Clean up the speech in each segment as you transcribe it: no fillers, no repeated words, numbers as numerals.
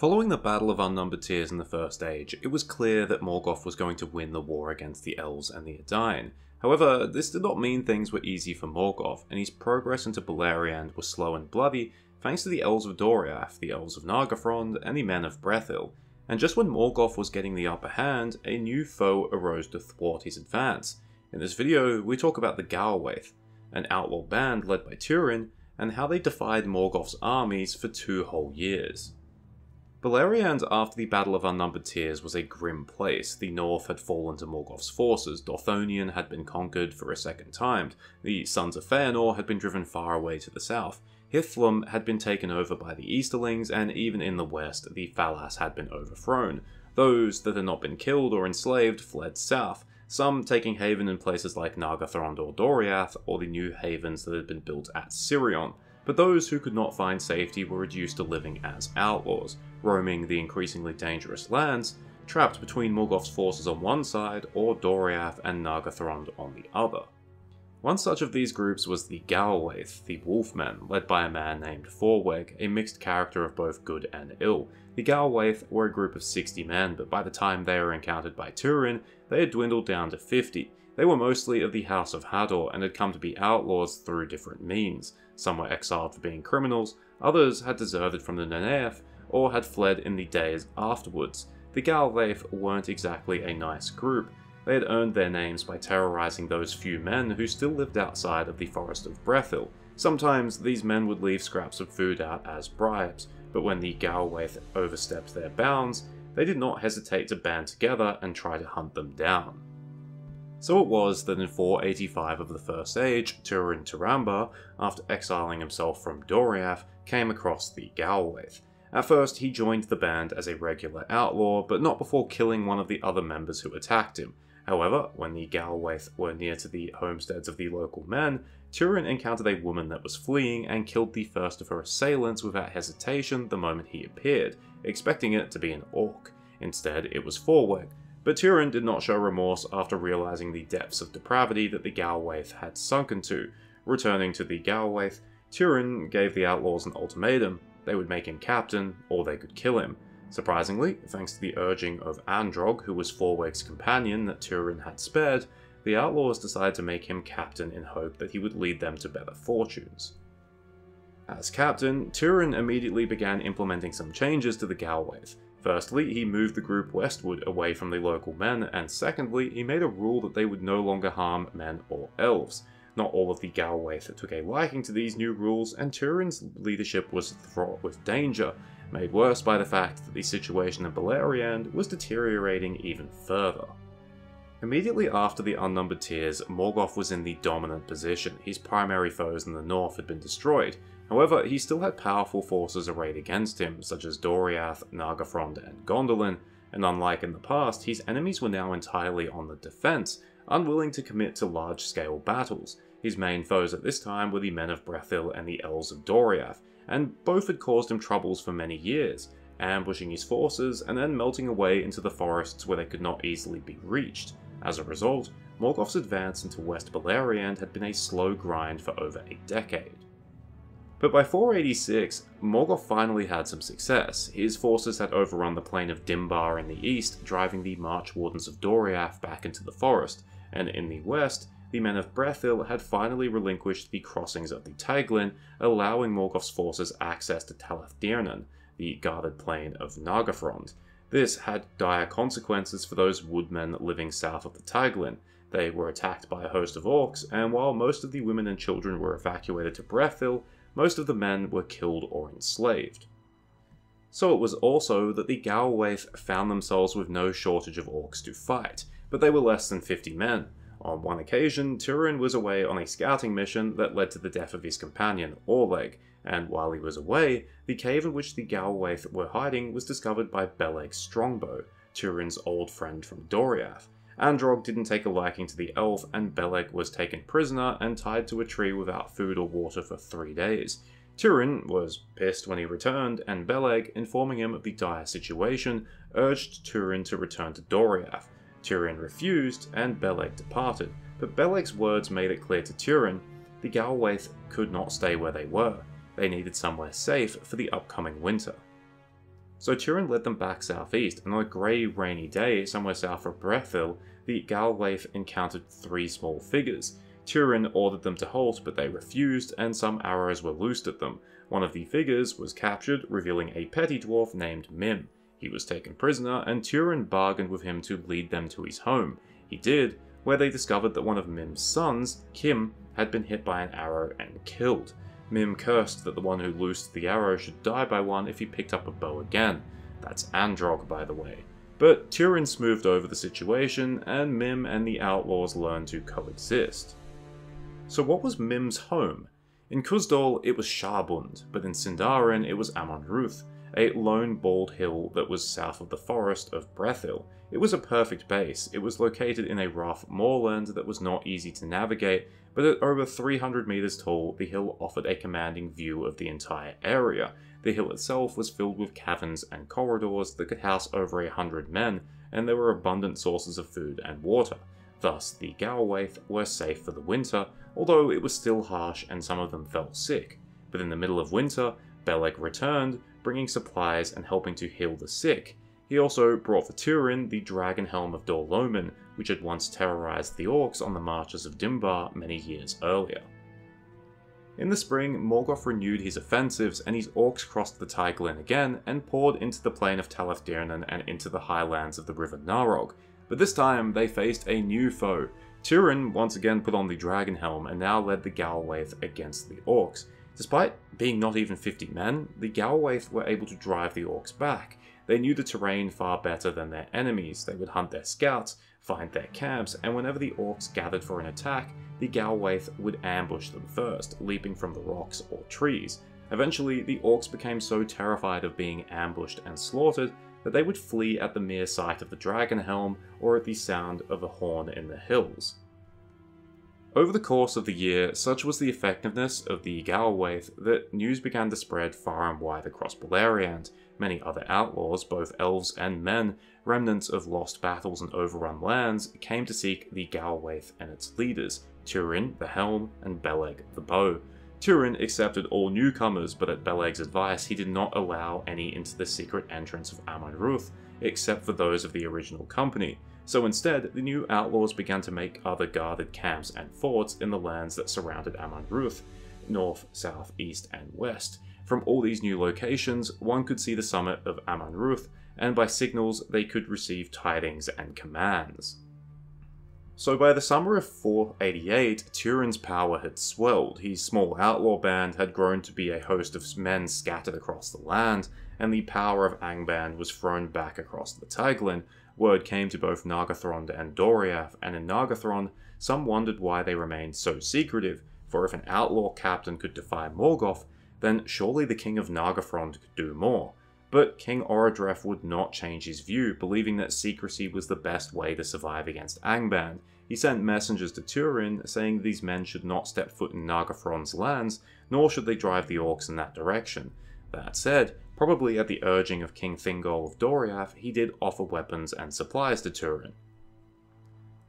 Following the Battle of Unnumbered Tears in the First Age, it was clear that Morgoth was going to win the war against the Elves and the Edain. However, this did not mean things were easy for Morgoth, and his progress into Beleriand was slow and bloody thanks to the Elves of Doriath, the Elves of Nargothrond, and the Men of Brethil. And just when Morgoth was getting the upper hand, a new foe arose to thwart his advance. In this video, we talk about the Gaurwaith, an outlaw band led by Turin, and how they defied Morgoth's armies for 2 whole years. Beleriand after the Battle of Unnumbered Tears was a grim place. The north had fallen to Morgoth's forces, Dorthonion had been conquered for a second time, the Sons of Feanor had been driven far away to the south, Hithlum had been taken over by the Easterlings, and even in the west, the Falas had been overthrown. Those that had not been killed or enslaved fled south, some taking haven in places like Nargothrond or Doriath, or the new havens that had been built at Sirion. But those who could not find safety were reduced to living as outlaws, roaming the increasingly dangerous lands, trapped between Morgoth's forces on one side, or Doriath and Nargothrond on the other. One such of these groups was the Gaurwaith, the Wolfmen, led by a man named Forweg, a mixed character of both good and ill. The Gaurwaith were a group of 60 men, but by the time they were encountered by Turin, they had dwindled down to 50. They were mostly of the House of Hador and had come to be outlaws through different means. Some were exiled for being criminals, others had deserted from the Neneath, or had fled in the days afterwards. The Gaurwaith weren't exactly a nice group. They had earned their names by terrorizing those few men who still lived outside of the Forest of Brethil. Sometimes these men would leave scraps of food out as bribes, but when the Gaurwaith overstepped their bounds, they did not hesitate to band together and try to hunt them down. So it was that in 485 of the First Age, Turin Turambar, after exiling himself from Doriath, came across the Gaurwaith. At first he joined the band as a regular outlaw, but not before killing one of the other members who attacked him. However, when the Gaurwaith were near to the homesteads of the local men, Turin encountered a woman that was fleeing and killed the first of her assailants without hesitation the moment he appeared, expecting it to be an orc. Instead, it was Forweg. But Turin did not show remorse after realizing the depths of depravity that the Gaurwaith had sunken to. Returning to the Gaurwaith, Turin gave the outlaws an ultimatum. They would make him captain, or they could kill him. Surprisingly, thanks to the urging of Androg, who was Forweg's companion that Turin had spared, the outlaws decided to make him captain in hope that he would lead them to better fortunes. As captain, Turin immediately began implementing some changes to the Gaurwaith. Firstly, he moved the group westward away from the local men, and secondly, he made a rule that they would no longer harm men or elves. Not all of the Gaurwaith took a liking to these new rules, and Turin's leadership was fraught with danger, made worse by the fact that the situation in Beleriand was deteriorating even further. Immediately after the Unnumbered Tears, Morgoth was in the dominant position. His primary foes in the north had been destroyed. However, he still had powerful forces arrayed against him, such as Doriath, Nargothrond, and Gondolin, and unlike in the past, his enemies were now entirely on the defense, unwilling to commit to large-scale battles. His main foes at this time were the Men of Brethil and the Elves of Doriath, and both had caused him troubles for many years, ambushing his forces and then melting away into the forests where they could not easily be reached. As a result, Morgoth's advance into West Beleriand had been a slow grind for over a decade. But by 486, Morgoth finally had some success. His forces had overrun the plain of Dimbar in the east, driving the March Wardens of Doriath back into the forest, and in the west, the Men of Brethil had finally relinquished the crossings of the Teiglin, allowing Morgoth's forces access to Talath Diernan, the guarded plain of Nargothrond. This had dire consequences for those woodmen living south of the Teiglin. They were attacked by a host of orcs, and while most of the women and children were evacuated to Brethil, most of the men were killed or enslaved. So it was also that the Gaurwaith found themselves with no shortage of orcs to fight, but they were less than 50 men. On one occasion, Turin was away on a scouting mission that led to the death of his companion, Orleg, and while he was away, the cave in which the Gaurwaith were hiding was discovered by Beleg Strongbow, Turin's old friend from Doriath. Androg didn't take a liking to the elf, and Beleg was taken prisoner and tied to a tree without food or water for 3 days. Turin was pissed when he returned, and Beleg, informing him of the dire situation, urged Turin to return to Doriath. Turin refused, and Beleg departed, but Beleg's words made it clear to Turin the Gaurwaith could not stay where they were. They needed somewhere safe for the upcoming winter. So Turin led them back southeast, and on a grey, rainy day, somewhere south of Brethil, the Gaurwaith encountered 3 small figures. Turin ordered them to halt, but they refused, and some arrows were loosed at them. One of the figures was captured, revealing a petty dwarf named Mim. He was taken prisoner, and Turin bargained with him to lead them to his home. He did, where they discovered that one of Mim's sons, Kim, had been hit by an arrow and killed. Mim cursed that the one who loosed the arrow should die by one if he picked up a bow again. That's Androg, by the way. But Turin smoothed over the situation, and Mim and the outlaws learned to coexist. So what was Mim's home? In Kuzdal it was Sharbund, but in Sindarin it was Amon Ruth, a lone bald hill that was south of the forest of Brethil. It was a perfect base. It was located in a rough moorland that was not easy to navigate, but at over 300 meters tall, the hill offered a commanding view of the entire area. The hill itself was filled with caverns and corridors that could house over 100 men, and there were abundant sources of food and water. Thus, the Gaurwaith were safe for the winter, although it was still harsh and some of them fell sick. But in the middle of winter, Beleg returned, bringing supplies and helping to heal the sick. He also brought for Turin the dragon helm of Dorloman, which had once terrorized the orcs on the marches of Dimbar many years earlier. In the spring, Morgoth renewed his offensives, and his orcs crossed the Teiglin again and poured into the plain of Talathdirnan and into the highlands of the river Narog. But this time, they faced a new foe. Turin once again put on the dragon helm and now led the Gaurwaith against the orcs. Despite being not even 50 men, the Gaurwaith were able to drive the orcs back. They knew the terrain far better than their enemies. They would hunt their scouts, find their camps, and whenever the orcs gathered for an attack, the Gaurwaith would ambush them first, leaping from the rocks or trees. Eventually, the orcs became so terrified of being ambushed and slaughtered that they would flee at the mere sight of the dragon helm or at the sound of a horn in the hills. Over the course of the year, such was the effectiveness of the Gaurwaith that news began to spread far and wide across Beleriand. Many other outlaws, both elves and men, remnants of lost battles and overrun lands, came to seek the Gaurwaith and its leaders, Turin, the helm, and Beleg, the bow. Turin accepted all newcomers, but at Beleg's advice he did not allow any into the secret entrance of Amon Ruth, except for those of the original company. So instead, the new outlaws began to make other guarded camps and forts in the lands that surrounded Amon Ruth, north, south, east, and west. From all these new locations, one could see the summit of Amon Ruth, and by signals they could receive tidings and commands. So by the summer of 488, Turin's power had swelled. His small outlaw band had grown to be a host of men scattered across the land, and the power of Angband was thrown back across the Teiglin. Word came to both Nargothrond and Doriath, and in Nargothrond, some wondered why they remained so secretive, for if an outlaw captain could defy Morgoth, then surely the king of Nargothrond could do more. But King Orodreth would not change his view, believing that secrecy was the best way to survive against Angband. He sent messengers to Turin, saying these men should not step foot in Nargothrond's lands, nor should they drive the orcs in that direction. That said, probably at the urging of King Thingol of Doriath, he did offer weapons and supplies to Turin.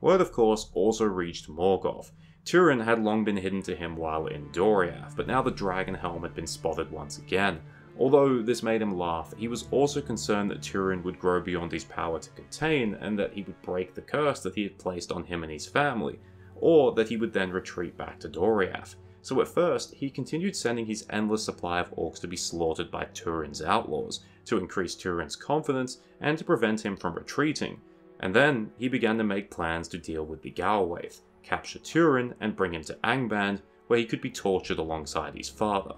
Word, of course, also reached Morgoth. Turin had long been hidden to him while in Doriath, but now the dragon helm had been spotted once again. Although this made him laugh, he was also concerned that Turin would grow beyond his power to contain, and that he would break the curse that he had placed on him and his family, or that he would then retreat back to Doriath. So at first, he continued sending his endless supply of orcs to be slaughtered by Turin's outlaws, to increase Turin's confidence and to prevent him from retreating. And then, he began to make plans to deal with the Gaurwaith, capture Turin and bring him to Angband, where he could be tortured alongside his father.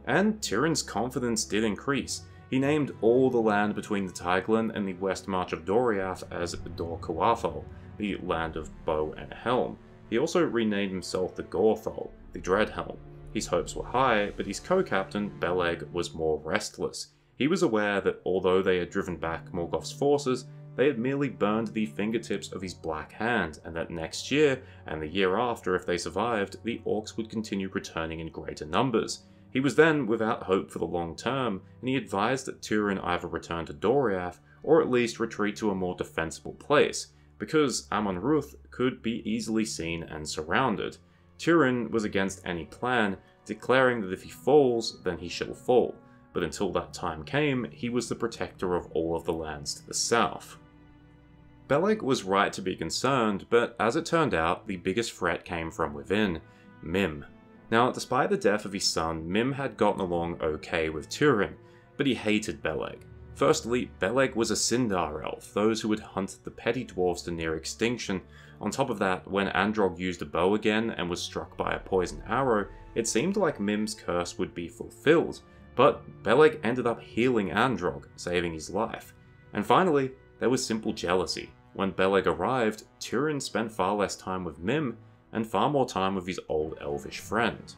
And Turin's confidence did increase. He named all the land between the Teiglin and the west march of Doriath as Dor Cuathol, the land of bow and helm. He also renamed himself the Gorthol, the Dreadhelm. His hopes were high, but his co-captain, Beleg, was more restless. He was aware that although they had driven back Morgoth's forces, they had merely burned the fingertips of his black hand, and that next year, and the year after if they survived, the orcs would continue returning in greater numbers. He was then without hope for the long term, and he advised that Turin either return to Doriath, or at least retreat to a more defensible place, because Amon Ruth could be easily seen and surrounded. Turin was against any plan, declaring that if he falls, then he shall fall. but until that time came, he was the protector of all of the lands to the south. Beleg was right to be concerned, but as it turned out, the biggest threat came from within, Mim. Now, despite the death of his son, Mim had gotten along okay with Turin, but he hated Beleg. Firstly, Beleg was a Sindar elf, those who had hunted the petty dwarves to near extinction. On top of that, when Androg used a bow again and was struck by a poisoned arrow, it seemed like Mim's curse would be fulfilled, but Beleg ended up healing Androg, saving his life. And finally, there was simple jealousy. When Beleg arrived, Turin spent far less time with Mim, and far more time with his old elvish friend.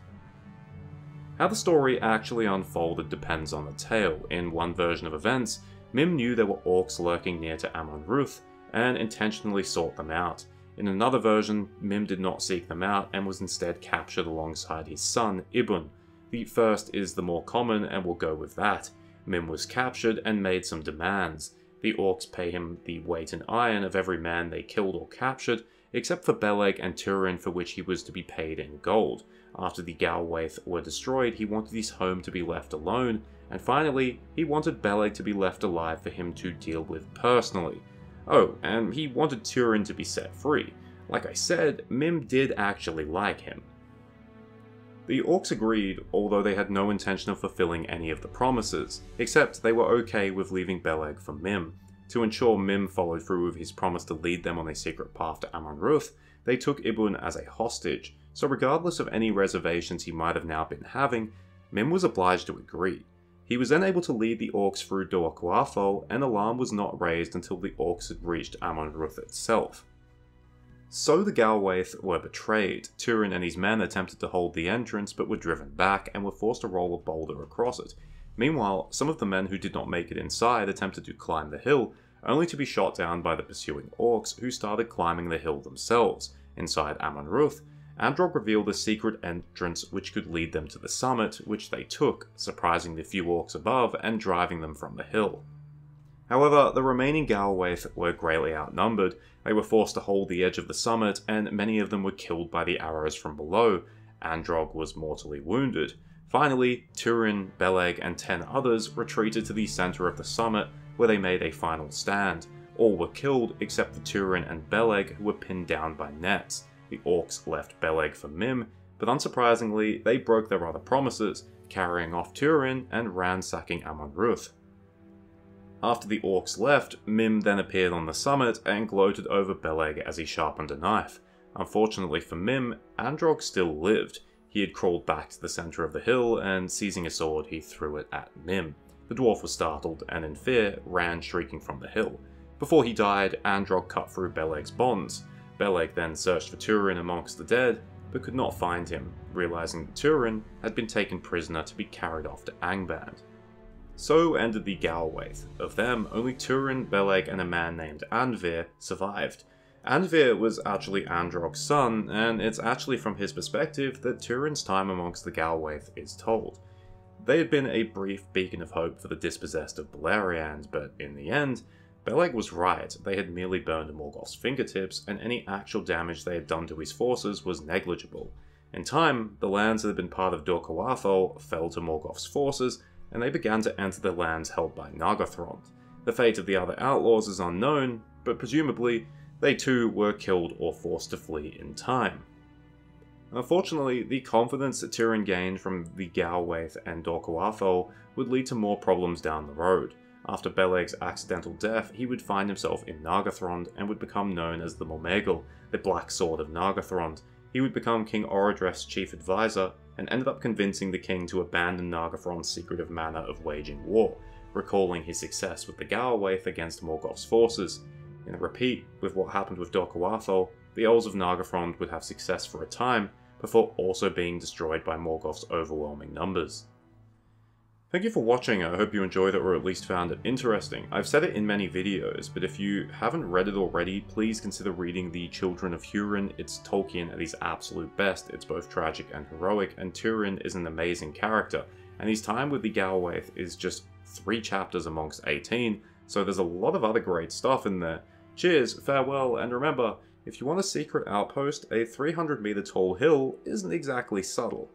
How the story actually unfolded depends on the tale. In one version of events, Mim knew there were orcs lurking near to Amon Ruth, and intentionally sought them out. In another version, Mim did not seek them out, and was instead captured alongside his son, Ibun. The first is the more common, and we'll go with that. Mim was captured and made some demands. The orcs pay him the weight in iron of every man they killed or captured, except for Beleg and Turin, for which he was to be paid in gold. After the Gaurwaith were destroyed, he wanted his home to be left alone, and finally, he wanted Beleg to be left alive for him to deal with personally. Oh, and he wanted Turin to be set free. Like I said, Mim did actually like him. The orcs agreed, although they had no intention of fulfilling any of the promises, except they were okay with leaving Beleg for Mim. To ensure Mim followed through with his promise to lead them on a secret path to Amon Ruth, they took Ibun as a hostage, so regardless of any reservations he might have now been having, Mim was obliged to agree. He was then able to lead the orcs through Dor Gwathol, and alarm was not raised until the orcs had reached Amon Ruth itself. So the Gaurwaith were betrayed. Turin and his men attempted to hold the entrance but were driven back and were forced to roll a boulder across it. Meanwhile, some of the men who did not make it inside attempted to climb the hill, only to be shot down by the pursuing orcs, who started climbing the hill themselves. Inside Amon Ruth, Androg revealed a secret entrance which could lead them to the summit, which they took, surprising the few orcs above and driving them from the hill. However, the remaining Gaurwaith were greatly outnumbered. They were forced to hold the edge of the summit, and many of them were killed by the arrows from below. Androg was mortally wounded. Finally, Turin, Beleg, and 10 others retreated to the center of the summit, where they made a final stand. All were killed except for Turin and Beleg, who were pinned down by nets. The orcs left Beleg for Mim, but unsurprisingly, they broke their other promises, carrying off Turin and ransacking Amon Ruth. After the orcs left, Mim then appeared on the summit and gloated over Beleg as he sharpened a knife. Unfortunately for Mim, Androg still lived. He had crawled back to the center of the hill, and seizing a sword, he threw it at Mim. The dwarf was startled, and in fear, ran shrieking from the hill. Before he died, Androg cut through Beleg's bonds. Beleg then searched for Turin amongst the dead, but could not find him, realizing that Turin had been taken prisoner to be carried off to Angband. So ended the Gaurwaith. Of them, only Turin, Beleg, and a man named Andvir survived. Andvir was actually Androg's son, and it's actually from his perspective that Turin's time amongst the Gaurwaith is told. They had been a brief beacon of hope for the dispossessed of Beleriand, but in the end, Beleg was right. They had merely burned Morgoth's fingertips, and any actual damage they had done to his forces was negligible. In time, the lands that had been part of Dor Gwathol fell to Morgoth's forces, and they began to enter the lands held by Nargothrond. The fate of the other outlaws is unknown, but presumably, they too were killed or forced to flee in time. Unfortunately, the confidence that Turin gained from the Gaurwaith and Dor Gwathol would lead to more problems down the road. After Beleg's accidental death, he would find himself in Nargothrond and would become known as the Mormegil, the Black Sword of Nargothrond. He would become King Orodreth's chief advisor, and ended up convincing the king to abandon Nargothrond's secretive manner of waging war, recalling his success with the Gaurwaith against Morgoth's forces. In a repeat with what happened with Dor Gwathol, the Elves of Nargothrond would have success for a time, before also being destroyed by Morgoth's overwhelming numbers. Thank you for watching. I hope you enjoyed it or at least found it interesting. I've said it in many videos, but if you haven't read it already, please consider reading The Children of Hurin. It's Tolkien at his absolute best. It's both tragic and heroic, and Turin is an amazing character, and his time with the Gaurwaith is just 3 chapters amongst 18, so there's a lot of other great stuff in there. Cheers, farewell, and remember, if you want a secret outpost, a 300 meter tall hill isn't exactly subtle.